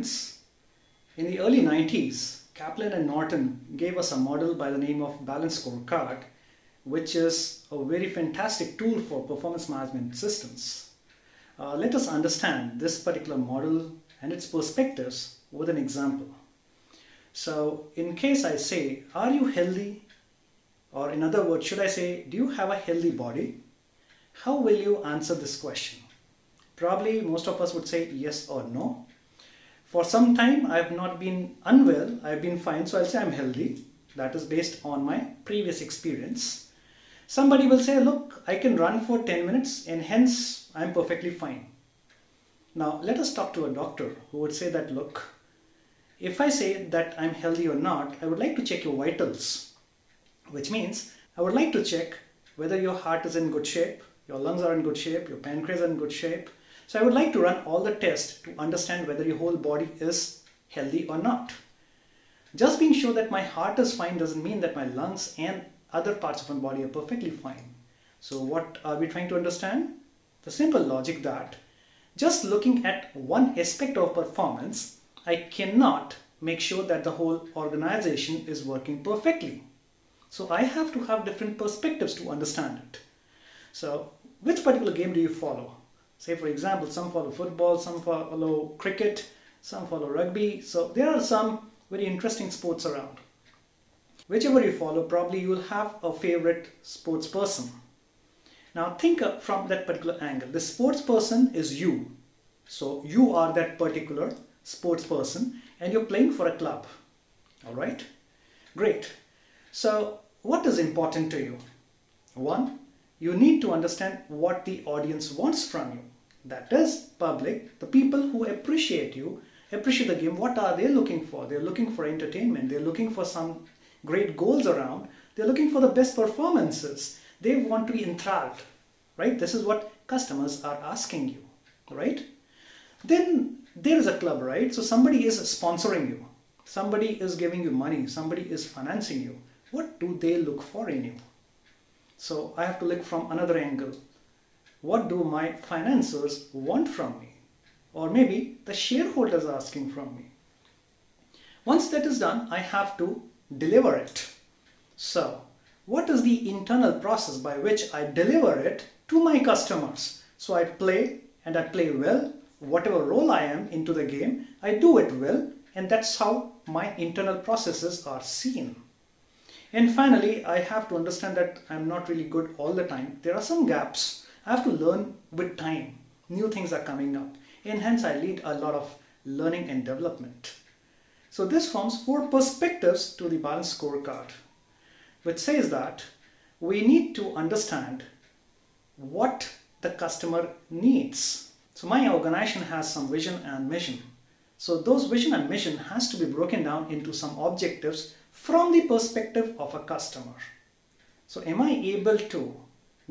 students. In the early 90s, Kaplan and Norton gave us a model by the name of Balanced Scorecard, which is a very fantastic tool for performance management systems. Let us understand this particular model and its perspectives with an example. So in case I say, are you healthy? Or in other words, should I say, do you have a healthy body? How will you answer this question? Probably most of us would say yes or no. For some time I have not been unwell, I have been fine, so I'll say I'm healthy. That is based on my previous experience. Somebody will say, look, I can run for 10 minutes and hence I'm perfectly fine. Now let us talk to a doctor who would say that, look, if I say that I'm healthy or not, I would like to check your vitals, which means I would like to check whether your heart is in good shape, your lungs are in good shape, your pancreas are in good shape. So I would like to run all the tests to understand whether your whole body is healthy or not. Just being sure that my heart is fine doesn't mean that my lungs and other parts of my body are perfectly fine. So what are we trying to understand? The simple logic that just looking at one aspect of performance, I cannot make sure that the whole organization is working perfectly. So I have to have different perspectives to understand it. So which particular game do you follow? Say for example, some follow football, some follow cricket, some follow rugby. So there are some very interesting sports around. Whichever you follow, probably you will have a favorite sports person. Now think from that particular angle. The sports person is you. So you are that particular sports person and you're playing for a club. All right? Great. So what is important to you? One, you need to understand what the audience wants from you. That is public, the people who appreciate you, appreciate the game. What are they looking for? They're looking for entertainment. They're looking for some great goals around. They're looking for the best performances. They want to be enthralled, right? This is what customers are asking you, right? Then there is a club, right? So somebody is sponsoring you. Somebody is giving you money. Somebody is financing you. What do they look for in you? So I have to look from another angle. What do my financiers want from me? Or maybe the shareholders are asking from me. Once that is done, I have to deliver it. So what is the internal process by which I deliver it to my customers? So I play and I play well. Whatever role I am into the game, I do it well. And that's how my internal processes are seen. And finally, I have to understand that I'm not really good all the time. There are some gaps. I have to learn with time. New things are coming up. And hence I lead a lot of learning and development. So this forms 4 perspectives to the balanced scorecard, which says that we need to understand what the customer needs. So my organization has some vision and mission. So those vision and mission has to be broken down into some objectives from the perspective of a customer. So am I able to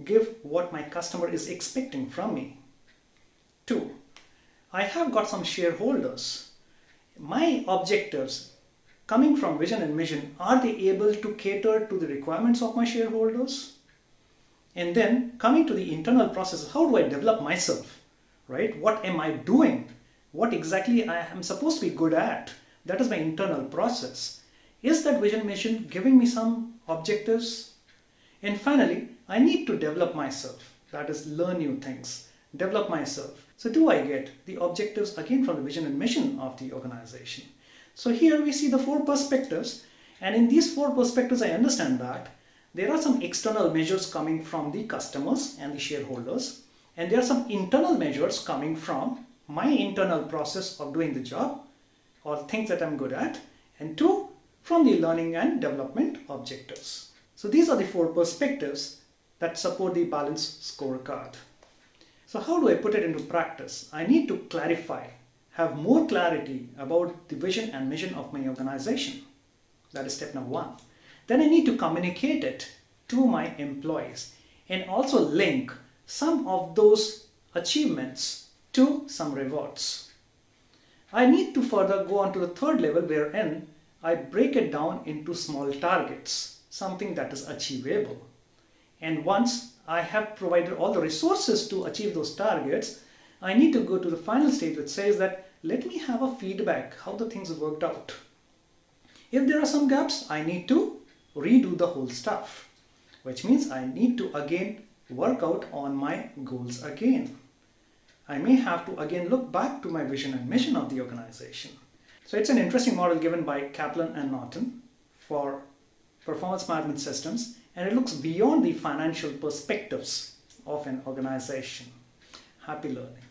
give what my customer is expecting from me? 2, I have got some shareholders. My objectives coming from vision and mission, are they able to cater to the requirements of my shareholders? And then coming to the internal process, how do I develop myself, right? What am I doing? What exactly I am supposed to be good at? That is my internal process. Is that vision mission giving me some objectives? And finally, I need to develop myself. That is, learn new things, develop myself. So do I get the objectives again from the vision and mission of the organization? So here we see the 4 perspectives. And in these 4 perspectives, I understand that there are some external measures coming from the customers and the shareholders. And there are some internal measures coming from my internal process of doing the job or things that I'm good at. And 2, from the learning and development objectives. So these are the 4 perspectives that support the balanced scorecard. So how do I put it into practice? I need to clarify, have more clarity about the vision and mission of my organization. That is step number 1. Then I need to communicate it to my employees and also link some of those achievements to some rewards. I need to further go on to the 3rd level, wherein I break it down into small targets, something that is achievable. And once I have provided all the resources to achieve those targets, I need to go to the final stage which says that let me have a feedback how the things worked out. If there are some gaps, I need to redo the whole stuff, which means I need to again work out on my goals again. I may have to again look back to my vision and mission of the organization. So it's an interesting model given by Kaplan and Norton for performance management systems, and it looks beyond the financial perspectives of an organization. Happy learning.